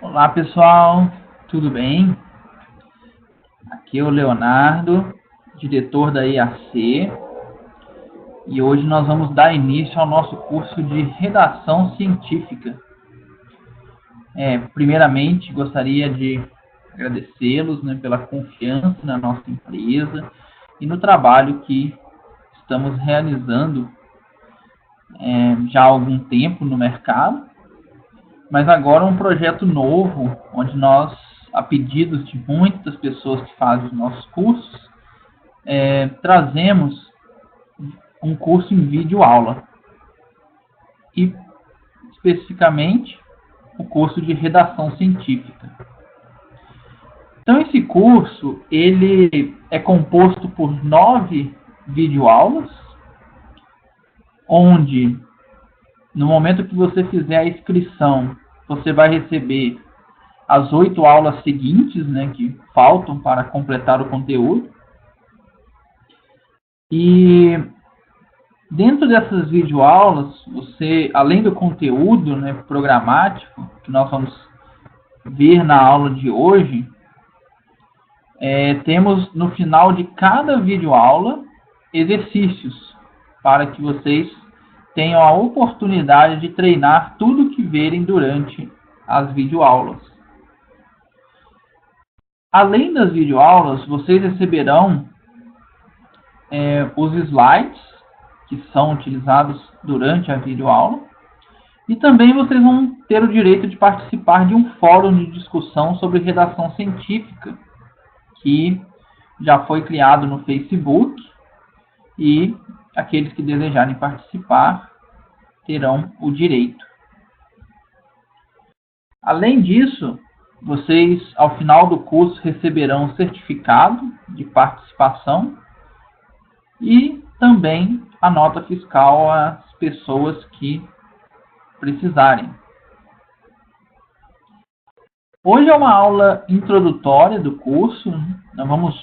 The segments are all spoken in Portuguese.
Olá pessoal, tudo bem? Aqui é o Leonardo, diretor da IAC, e hoje nós vamos dar início ao nosso curso de redação científica. Primeiramente, gostaria de agradecê-los, pela confiança na nossa empresa e no trabalho que estamos realizando já há algum tempo no mercado, mas agora um projeto novo, onde nós, a pedidos de muitas pessoas que fazem os nossos cursos, trazemos um curso em vídeo aula e especificamente o curso de redação científica. Então esse curso ele é composto por 9 videoaulas, onde no momento que você fizer a inscrição, você vai receber as 8 aulas seguintes, que faltam para completar o conteúdo. E dentro dessas videoaulas, você, além do conteúdo programático, que nós vamos ver na aula de hoje, temos no final de cada videoaula exercícios para que vocês tenham a oportunidade de treinar tudo que verem durante as videoaulas. Além das videoaulas, vocês receberão os slides que são utilizados durante a videoaula, e também vocês vão ter o direito de participar de um fórum de discussão sobre redação científica, que já foi criado no Facebook, e aqueles que desejarem participar terão o direito. Além disso, vocês, ao final do curso, receberão um certificado de participação e também a nota fiscal às pessoas que precisarem. Hoje é uma aula introdutória do curso. Nós vamos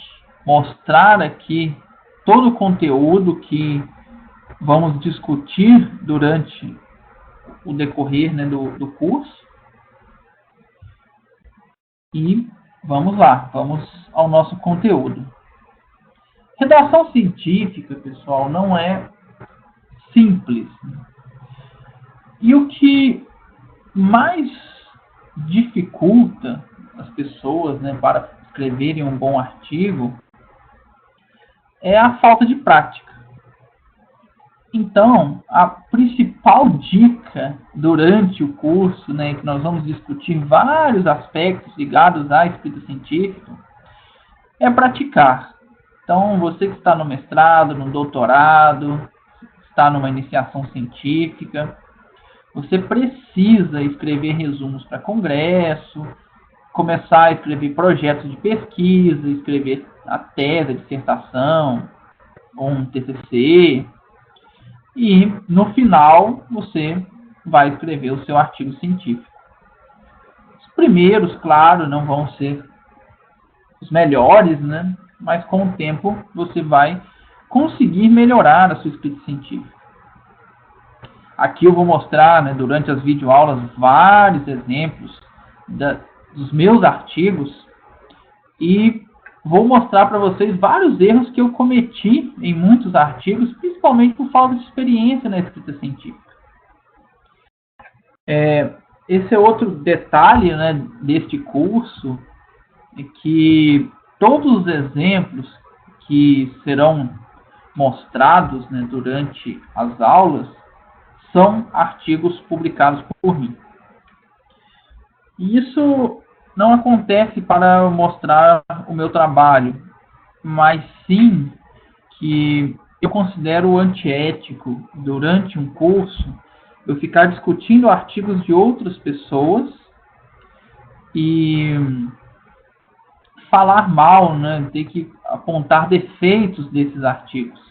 mostrar aqui todo o conteúdo que vamos discutir durante o decorrer do curso. E vamos lá, vamos ao nosso conteúdo. Redação científica, pessoal, não é simples. E o que mais dificulta as pessoas para escreverem um bom artigo é a falta de prática. Então, a principal dica durante o curso, que nós vamos discutir vários aspectos ligados à escrita científica, é praticar. Então, você que está no mestrado, no doutorado, está numa iniciação científica, você precisa escrever resumos para congresso, começar a escrever projetos de pesquisa, escrever a tese, a dissertação, ou um TCC, e no final você vai escrever o seu artigo científico. Os primeiros, claro, não vão ser os melhores, mas com o tempo você vai conseguir melhorar a sua escrita científica. Aqui eu vou mostrar, durante as videoaulas, vários exemplos dos meus artigos e vou mostrar para vocês vários erros que eu cometi em muitos artigos, principalmente por falta de experiência na escrita científica. Esse é outro detalhe deste curso, é que todos os exemplos que serão mostrados durante as aulas são artigos publicados por mim. E isso não acontece para mostrar o meu trabalho, mas sim que eu considero antiético, durante um curso, eu ficar discutindo artigos de outras pessoas e falar mal, ter que apontar defeitos desses artigos.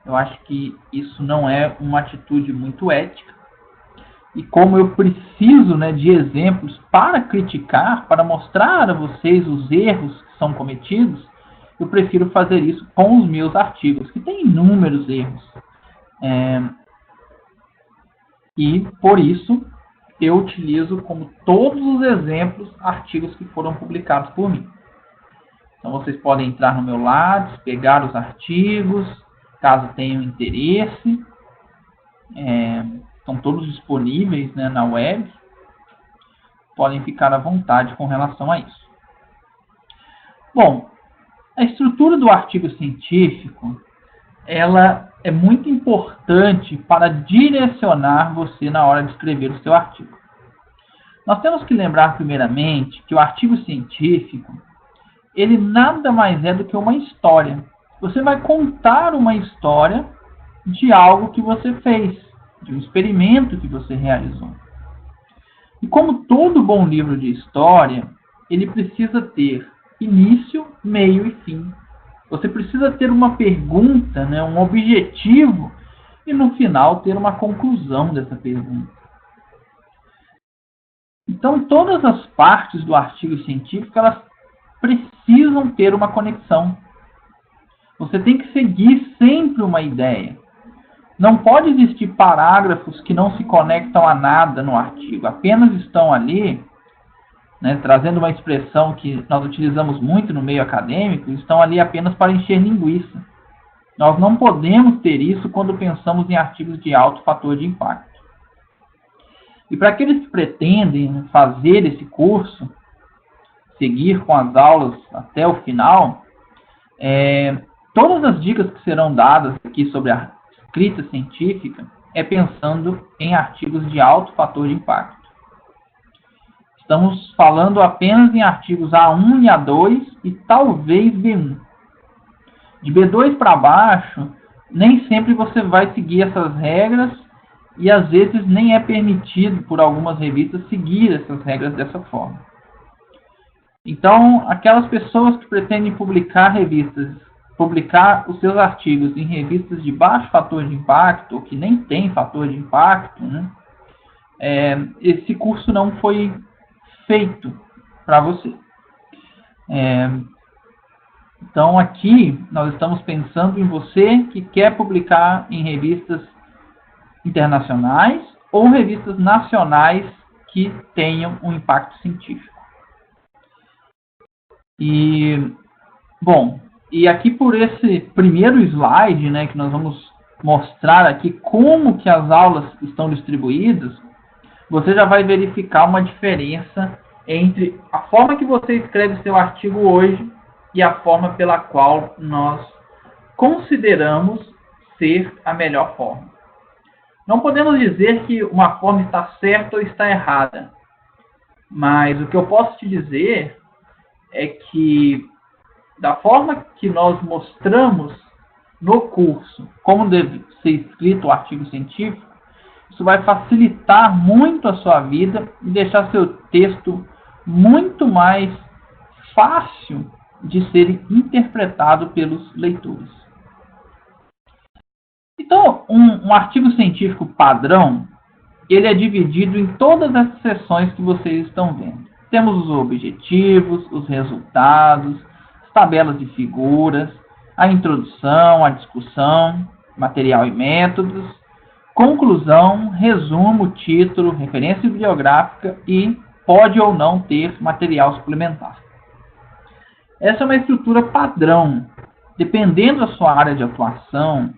Eu acho que isso não é uma atitude muito ética. E como eu preciso de exemplos para criticar, para mostrar a vocês os erros que são cometidos, eu prefiro fazer isso com os meus artigos, que têm inúmeros erros. E, por isso, eu utilizo como todos os exemplos artigos que foram publicados por mim. Então vocês podem entrar no meu Lattes, pegar os artigos, caso tenham interesse. Estão todos disponíveis, né, na web. Podem ficar à vontade com relação a isso. Bom, a estrutura do artigo científico, ela é muito importante para direcionar você na hora de escrever o seu artigo. Nós temos que lembrar primeiramente que o artigo científico, ele nada mais é do que uma história. Você vai contar uma história de algo que você fez, de um experimento que você realizou. E como todo bom livro de história, ele precisa ter início, meio e fim. Você precisa ter uma pergunta, né, um objetivo, e no final ter uma conclusão dessa pergunta. Então, todas as partes do artigo científico, elas precisam ter uma conexão. Você tem que seguir sempre uma ideia. Não pode existir parágrafos que não se conectam a nada no artigo, apenas estão ali, né, trazendo uma expressão que nós utilizamos muito no meio acadêmico, estão ali apenas para encher linguiça. Nós não podemos ter isso quando pensamos em artigos de alto fator de impacto. E para aqueles que pretendem fazer esse curso, seguir com as aulas até o final, todas as dicas que serão dadas aqui sobre a escrita científica é pensando em artigos de alto fator de impacto. Estamos falando apenas em artigos A1 e A2 e talvez B1. De B2 para baixo, nem sempre você vai seguir essas regras e às vezes nem é permitido por algumas revistas seguir essas regras dessa forma. Então, aquelas pessoas que pretendem publicar os seus artigos em revistas de baixo fator de impacto, ou que nem tem fator de impacto, né, esse curso não foi feito para você. Então, aqui nós estamos pensando em você que quer publicar em revistas internacionais ou revistas nacionais que tenham um impacto científico. E aqui por esse primeiro slide, né, que nós vamos mostrar aqui como que as aulas estão distribuídas, você já vai verificar uma diferença entre a forma que você escreve seu artigo hoje e a forma pela qual nós consideramos ser a melhor forma. Não podemos dizer que uma forma está certa ou está errada, mas o que eu posso te dizer é que da forma que nós mostramos no curso como deve ser escrito o artigo científico, isso vai facilitar muito a sua vida e deixar seu texto muito mais fácil de ser interpretado pelos leitores. Então, um artigo científico padrão, ele é dividido em todas as seções que vocês estão vendo. Temos os objetivos, os resultados, as tabelas de figuras, a introdução, a discussão, material e métodos, conclusão, resumo, título, referência bibliográfica e pode ou não ter material suplementar. Essa é uma estrutura padrão. Dependendo da sua área de atuação,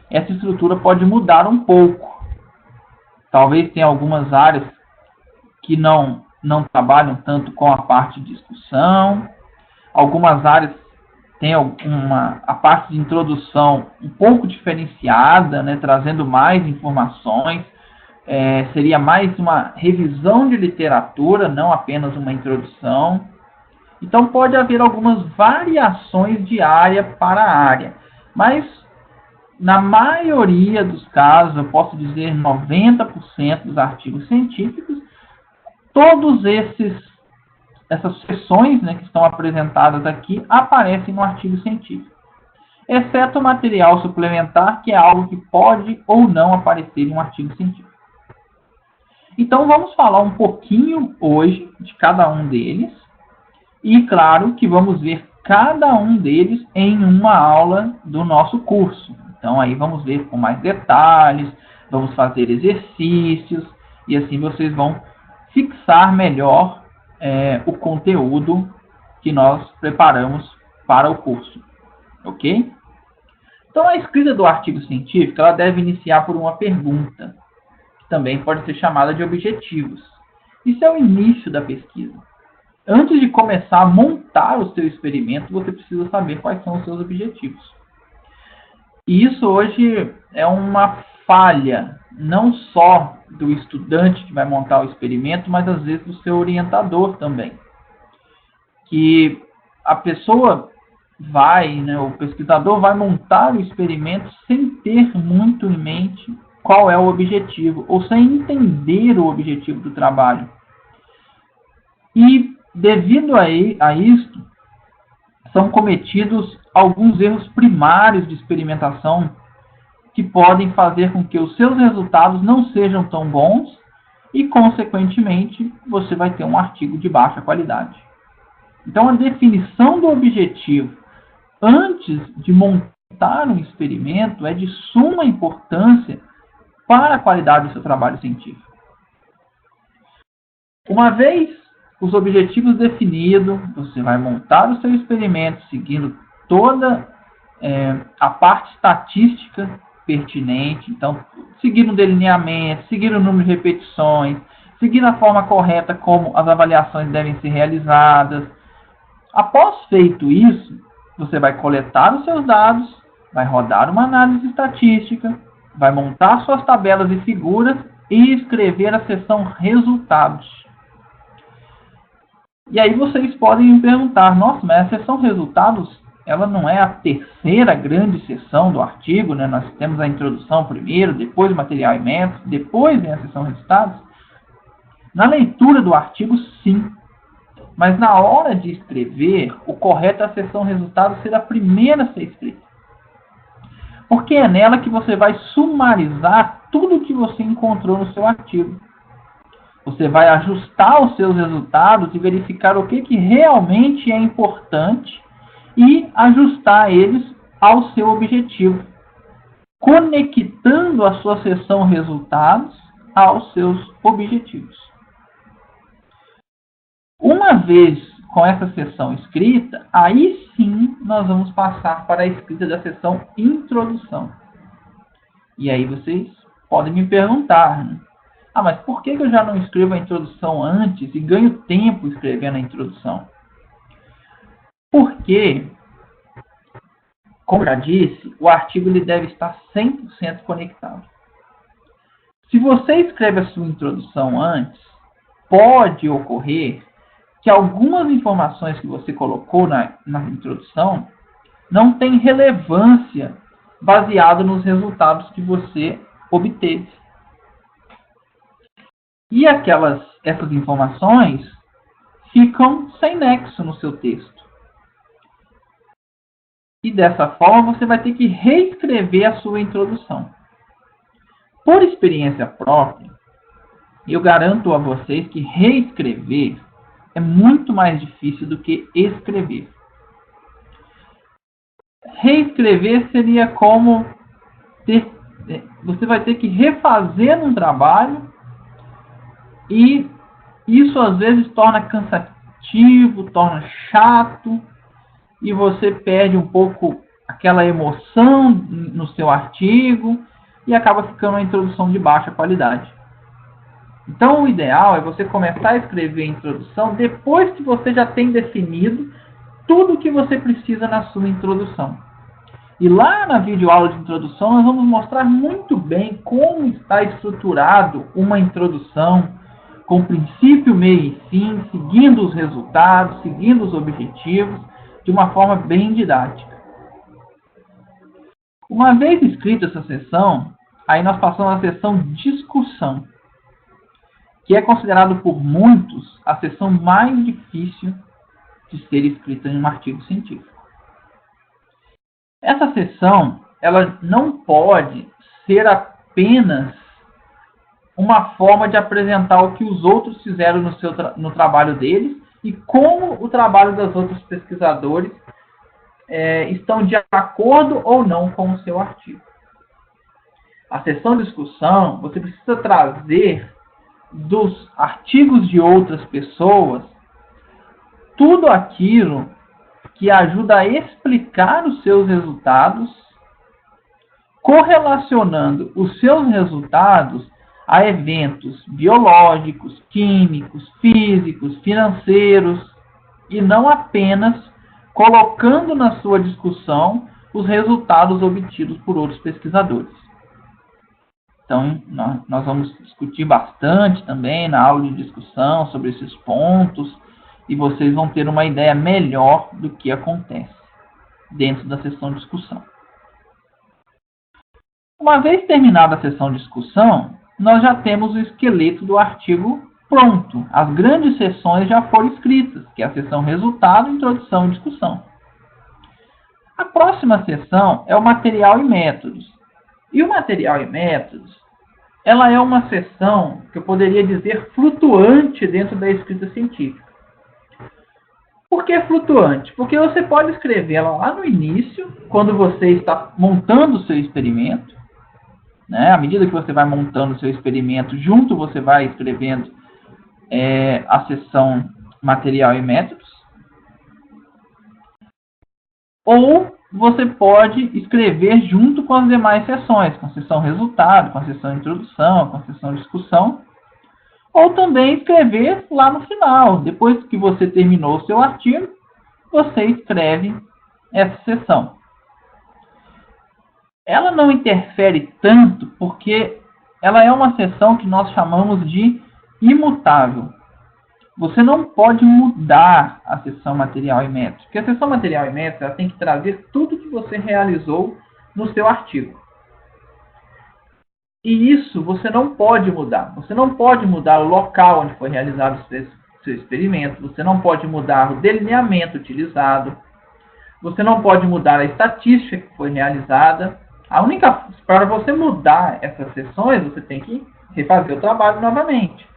essa estrutura pode mudar um pouco. Talvez tenha algumas áreas que não trabalham tanto com a parte de discussão. Algumas áreas têm a parte de introdução um pouco diferenciada, né, trazendo mais informações. Seria mais uma revisão de literatura, não apenas uma introdução. Então, pode haver algumas variações de área para área. Mas, na maioria dos casos, eu posso dizer 90% dos artigos científicos, todos essas seções, né, que estão apresentadas aqui aparecem no artigo científico, exceto o material suplementar, que é algo que pode ou não aparecer em um artigo científico. Então, vamos falar um pouquinho hoje de cada um deles, e claro que vamos ver cada um deles em uma aula do nosso curso. Então, aí vamos ver com mais detalhes, vamos fazer exercícios, e assim vocês vão fixar melhor o conteúdo que nós preparamos para o curso, ok? Então, a escrita do artigo científico ela deve iniciar por uma pergunta, que também pode ser chamada de objetivos. Isso é o início da pesquisa. Antes de começar a montar o seu experimento, você precisa saber quais são os seus objetivos. E isso hoje é uma falha, não só do estudante que vai montar o experimento, mas às vezes do seu orientador também. Que a pessoa o pesquisador vai montar o experimento sem ter muito em mente qual é o objetivo, ou sem entender o objetivo do trabalho. E, devido a isto, são cometidos alguns erros primários de experimentação que podem fazer com que os seus resultados não sejam tão bons e, consequentemente, você vai ter um artigo de baixa qualidade. Então, a definição do objetivo antes de montar um experimento é de suma importância para a qualidade do seu trabalho científico. Uma vez os objetivos definidos, você vai montar o seu experimento seguindo toda a parte estatística pertinente. Então, seguindo o delineamento, seguindo o número de repetições, seguindo a forma correta como as avaliações devem ser realizadas. Após feito isso, você vai coletar os seus dados, vai rodar uma análise estatística, vai montar suas tabelas e figuras e escrever a seção resultados. E aí vocês podem me perguntar, nossa, mas a seção resultados, ela não é a terceira grande seção do artigo, né? Nós temos a introdução primeiro, depois o material e método, depois vem a seção resultados. Na leitura do artigo, sim. Mas na hora de escrever, o correto é a seção resultados ser a primeira a ser escrita. Porque é nela que você vai sumarizar tudo o que você encontrou no seu artigo. Você vai ajustar os seus resultados e verificar o que realmente é importante e ajustar eles ao seu objetivo, conectando a sua seção resultados aos seus objetivos. Uma vez com essa seção escrita, aí sim nós vamos passar para a escrita da seção introdução. E aí vocês podem me perguntar, né? Mas por que eu já não escrevo a introdução antes e ganho tempo escrevendo a introdução? Porque, como já disse, o artigo ele deve estar 100% conectado. Se você escreve a sua introdução antes, pode ocorrer que algumas informações que você colocou na introdução não têm relevância baseado nos resultados que você obteve. E essas informações ficam sem nexo no seu texto. E dessa forma você vai ter que reescrever a sua introdução. Por experiência própria, eu garanto a vocês que reescrever é muito mais difícil do que escrever. Reescrever seria como você vai ter que refazer um trabalho e isso às vezes torna cansativo, torna chato e você perde um pouco aquela emoção no seu artigo e acaba ficando uma introdução de baixa qualidade. Então, o ideal é você começar a escrever a introdução depois que você já tem definido tudo o que você precisa na sua introdução. E lá na videoaula de introdução, nós vamos mostrar muito bem como está estruturado uma introdução com princípio, meio e fim, seguindo os resultados, seguindo os objetivos, de uma forma bem didática. Uma vez escrita essa seção, aí nós passamos à seção discussão, que é considerado por muitos a seção mais difícil de ser escrita em um artigo científico. Essa seção, ela não pode ser apenas uma forma de apresentar o que os outros fizeram no trabalho deles e como o trabalho dos outros pesquisadores estão de acordo ou não com o seu artigo. A seção de discussão, você precisa trazer dos artigos de outras pessoas, tudo aquilo que ajuda a explicar os seus resultados, correlacionando os seus resultados a eventos biológicos, químicos, físicos, financeiros, e não apenas colocando na sua discussão os resultados obtidos por outros pesquisadores. Então, nós vamos discutir bastante também na aula de discussão sobre esses pontos, e vocês vão ter uma ideia melhor do que acontece dentro da sessão de discussão. Uma vez terminada a sessão de discussão, nós já temos o esqueleto do artigo pronto. As grandes sessões já foram escritas, que é a sessão resultado, introdução e discussão. A próxima sessão é o material e métodos. E o material e métodos, ela é uma sessão que eu poderia dizer flutuante dentro da escrita científica. Por que flutuante? Porque você pode escrever ela lá no início, quando você está montando o seu experimento, né? À medida que você vai montando o seu experimento, junto você vai escrevendo a seção material e métodos. Ou você pode escrever junto com as demais sessões, com a sessão resultado, com a sessão introdução, com a sessão discussão. Ou também escrever lá no final. Depois que você terminou o seu artigo, você escreve essa sessão. Ela não interfere tanto porque ela é uma sessão que nós chamamos de imutável. Você não pode mudar a sessão material e métodos, porque a sessão material e métodos ela tem que trazer tudo que você realizou no seu artigo. E isso você não pode mudar. Você não pode mudar o local onde foi realizado o seu experimento, você não pode mudar o delineamento utilizado, você não pode mudar a estatística que foi realizada. Para você mudar essas sessões, você tem que refazer o trabalho novamente.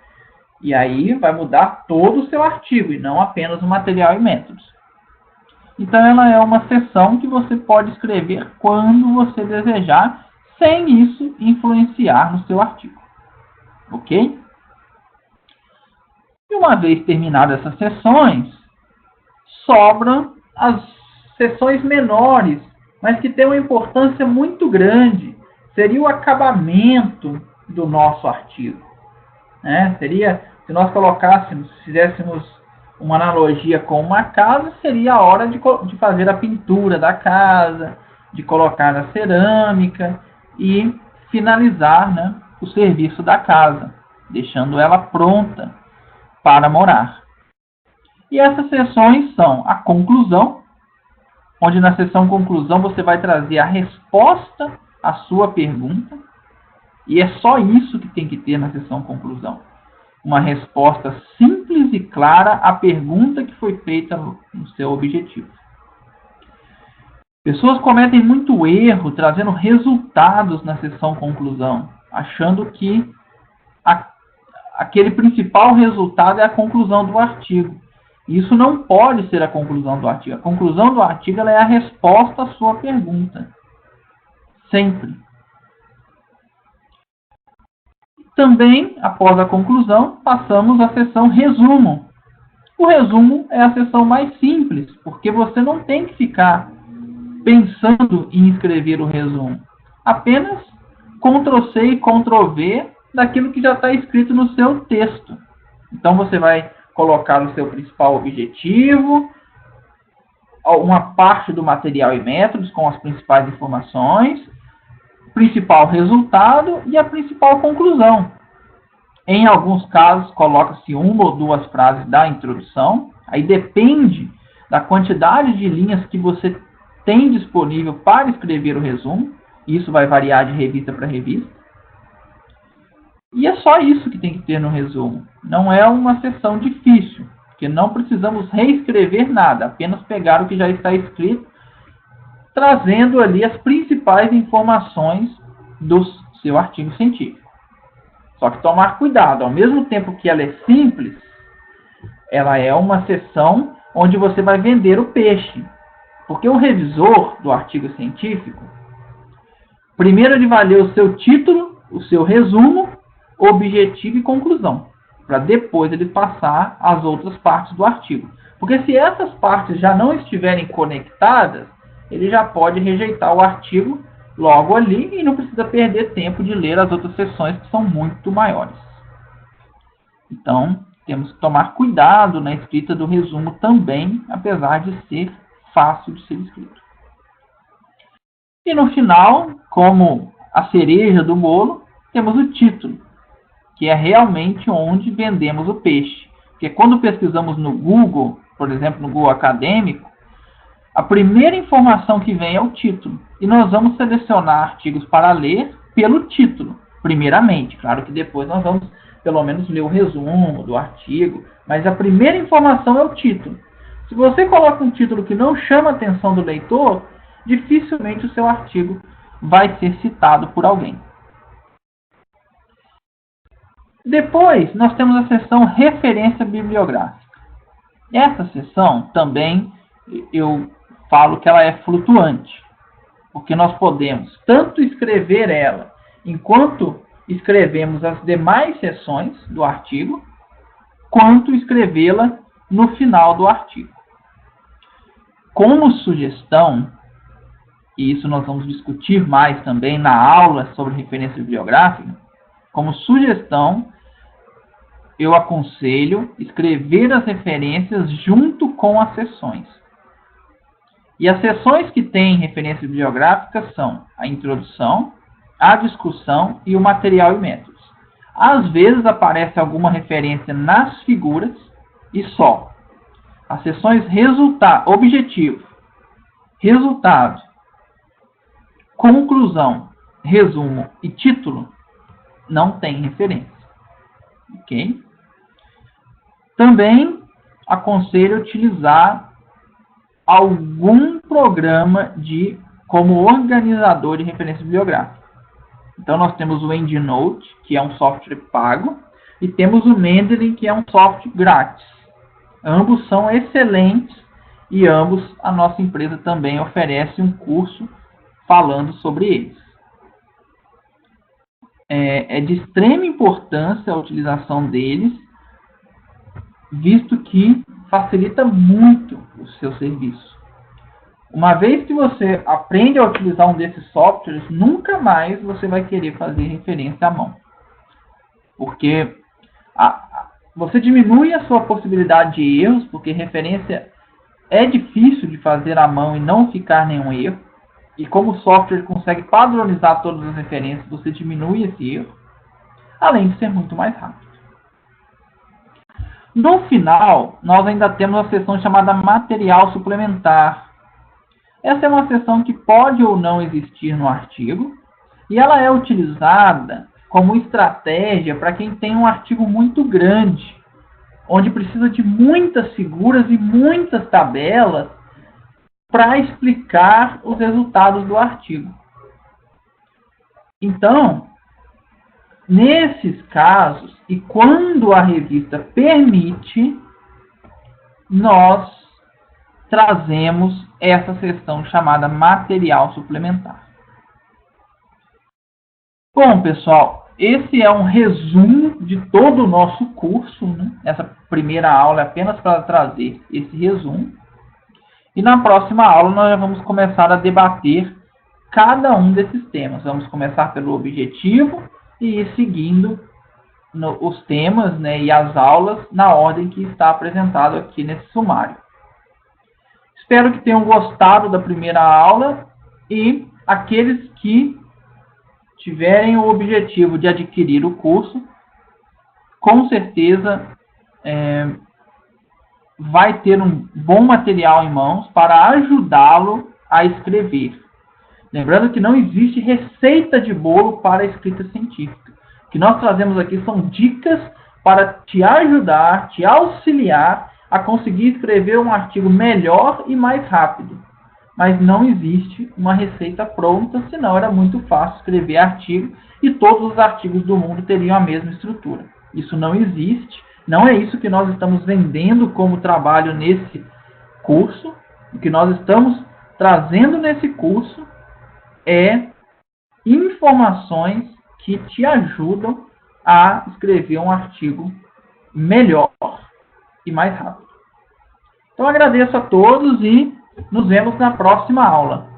E aí vai mudar todo o seu artigo, e não apenas o material e métodos. Então ela é uma sessão que você pode escrever quando você desejar, sem isso influenciar no seu artigo. Ok? E uma vez terminadas essas sessões, sobram as sessões menores, mas que têm uma importância muito grande. Seria o acabamento do nosso artigo. Seria, se nós fizéssemos uma analogia com uma casa, seria a hora de fazer a pintura da casa, de colocar a cerâmica e finalizar, o serviço da casa, deixando ela pronta para morar. E essas sessões são a conclusão, onde na sessão conclusão você vai trazer a resposta à sua pergunta, e é só isso que tem que ter na sessão conclusão. Uma resposta simples e clara à pergunta que foi feita no seu objetivo. Pessoas cometem muito erro trazendo resultados na sessão conclusão, achando que aquele principal resultado é a conclusão do artigo. Isso não pode ser a conclusão do artigo. A conclusão do artigo ela é a resposta à sua pergunta. Sempre. Também, após a conclusão, passamos à sessão resumo. O resumo é a sessão mais simples, porque você não tem que ficar pensando em escrever o resumo. Apenas Ctrl+C e Ctrl+V daquilo que já está escrito no seu texto. Então, você vai colocar o seu principal objetivo, uma parte do material e métodos com as principais informações, principal resultado e a principal conclusão. Em alguns casos, coloca-se uma ou duas frases da introdução. Aí depende da quantidade de linhas que você tem disponível para escrever o resumo. Isso vai variar de revista para revista. E é só isso que tem que ter no resumo. Não é uma sessão difícil, porque não precisamos reescrever nada, apenas pegar o que já está escrito, trazendo ali as principais informações do seu artigo científico. Só que tomar cuidado, ao mesmo tempo que ela é simples, ela é uma sessão onde você vai vender o peixe. Porque o revisor do artigo científico, primeiro ele vai ler o seu título, o seu resumo, objetivo e conclusão. para depois ele passar às outras partes do artigo. Porque se essas partes já não estiverem conectadas, ele já pode rejeitar o artigo logo ali e não precisa perder tempo de ler as outras seções que são muito maiores. Então, temos que tomar cuidado na escrita do resumo também, apesar de ser fácil de ser escrito. E no final, como a cereja do bolo, temos o título, que é realmente onde vendemos o peixe. Porque quando pesquisamos no Google, por exemplo, no Google Acadêmico, a primeira informação que vem é o título. E nós vamos selecionar artigos para ler pelo título, primeiramente. Claro que depois nós vamos, pelo menos, ler o resumo do artigo. Mas a primeira informação é o título. Se você coloca um título que não chama a atenção do leitor, dificilmente o seu artigo vai ser citado por alguém. Depois, nós temos a seção referência bibliográfica. Essa seção também eu falo que ela é flutuante, porque nós podemos tanto escrever ela enquanto escrevemos as demais seções do artigo, quanto escrevê-la no final do artigo. Como sugestão, e isso nós vamos discutir mais também na aula sobre referência bibliográfica, como sugestão, eu aconselho escrever as referências junto com as seções. E as seções que têm referências bibliográficas são a introdução, a discussão e o material e métodos. Às vezes aparece alguma referência nas figuras e só. As seções objetivo, resultado, conclusão, resumo e título não tem referência. Ok? Também aconselho utilizar algum programa como organizador de referência bibliográfica. Então, nós temos o EndNote, que é um software pago, e temos o Mendeley, que é um software grátis. Ambos são excelentes e ambos a nossa empresa também oferece um curso falando sobre eles. É de extrema importância a utilização deles, visto que facilita muito o seu serviço. Uma vez que você aprende a utilizar um desses softwares, nunca mais você vai querer fazer referência à mão. Porque você diminui a sua possibilidade de erros, porque referência é difícil de fazer à mão e não ficar nenhum erro. E como o software consegue padronizar todas as referências, você diminui esse erro, além de ser muito mais rápido. No final, nós ainda temos a seção chamada material suplementar. Essa é uma seção que pode ou não existir no artigo, e ela é utilizada como estratégia para quem tem um artigo muito grande, onde precisa de muitas figuras e muitas tabelas para explicar os resultados do artigo. Então, nesses casos, e quando a revista permite, nós trazemos essa seção chamada material suplementar. Bom, pessoal, esse é um resumo de todo o nosso curso, né? Essa primeira aula é apenas para trazer esse resumo. E na próxima aula nós já vamos começar a debater cada um desses temas. Vamos começar pelo objetivo e ir seguindo os temas, né, e as aulas na ordem que está apresentado aqui nesse sumário. Espero que tenham gostado da primeira aula e aqueles que tiverem o objetivo de adquirir o curso, com certeza vai ter um bom material em mãos para ajudá-lo a escrever. Lembrando que não existe receita de bolo para a escrita científica. O que nós trazemos aqui são dicas para te ajudar, te auxiliar a conseguir escrever um artigo melhor e mais rápido. Mas não existe uma receita pronta, senão era muito fácil escrever artigo e todos os artigos do mundo teriam a mesma estrutura. Isso não existe. Não é isso que nós estamos vendendo como trabalho nesse curso. O que nós estamos trazendo nesse curso é informações que te ajudam a escrever um artigo melhor e mais rápido. Então agradeço a todos e nos vemos na próxima aula.